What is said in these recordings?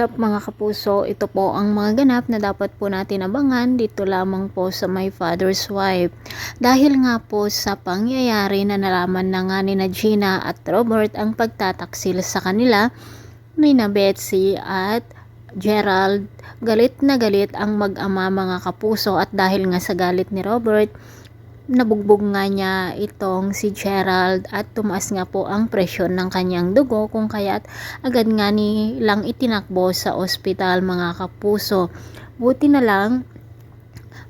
up mga kapuso? Ito po ang mga ganap na dapat po natin abangan dito lamang po sa My Father's Wife. Dahil nga po sa pangyayari na nalaman na nga ni Gina at Robert ang pagtataksil sa kanila ni na Betsy at Gerald, galit na galit ang mag-ama mga kapuso, at dahil nga sa galit ni Robert, nabugbog nga niya itong si Gerald at tumaas nga po ang presyon ng kanyang dugo, kung kaya't agad nga nilang itinakbo sa ospital mga kapuso. Buti na lang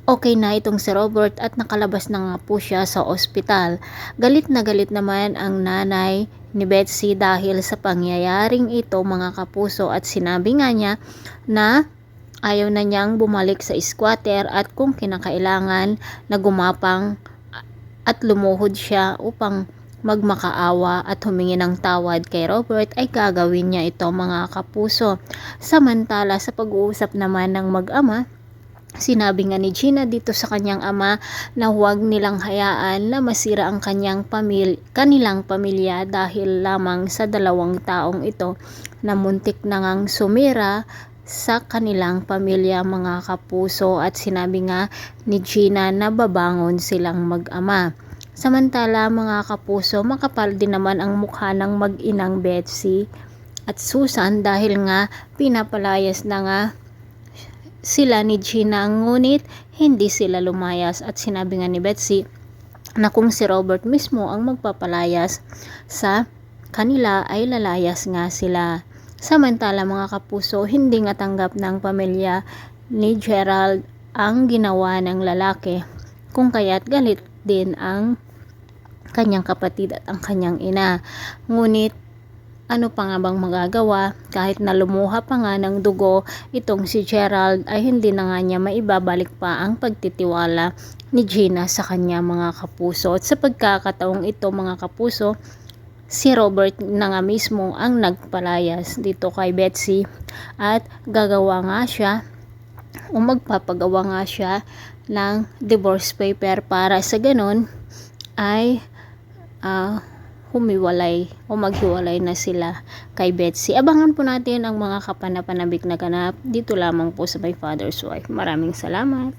okay na itong si Robert at nakalabas na nga po siya sa ospital. Galit na galit naman ang nanay ni Betsy dahil sa pangyayaring ito mga kapuso, at sinabi nga niya na ayaw na niyang bumalik sa squatter at kung kinakailangan na gumapang at lumuhod siya upang magmakaawa at humingi ng tawad kay Robert ay gagawin niya ito mga kapuso. Samantala sa pag-uusap naman ng mag-ama, sinabi nga ni Gina dito sa kanyang ama na huwag nilang hayaan na masira ang kanilang pamilya dahil lamang sa dalawang taong ito na muntik na ngang sumira sa kanilang pamilya mga kapuso, at sinabi nga ni Gina na babangon silang mag-ama. Samantala mga kapuso, makapal din naman ang mukha ng mag-inang Betsy at Susan dahil nga pinapalayas na nga sila ni Gina, ngunit hindi sila lumayas, at sinabi nga ni Betsy na kung si Robert mismo ang magpapalayas sa kanila ay lalayas nga sila. Samantala mga kapuso, hindi nga tanggap ng pamilya ni Gerald ang ginawa ng lalaki, kung kaya't galit din ang kanyang kapatid at ang kanyang ina. Ngunit ano pa nga bang magagawa, kahit na lumuha pa nga ng dugo itong si Gerald ay hindi na nga niya maibabalik pa ang pagtitiwala ni Gina sa kanya mga kapuso. At sa pagkakataong ito mga kapuso, si Robert na nga mismo ang nagpalayas dito kay Betsy at gagawa nga siya o magpapagawa nga siya ng divorce paper para sa ganun ay humiwalay o maghiwalay na sila kay Betsy. Abangan po natin ang mga kapanapanabik na ganap dito lamang po sa My Father's Wife. Maraming salamat.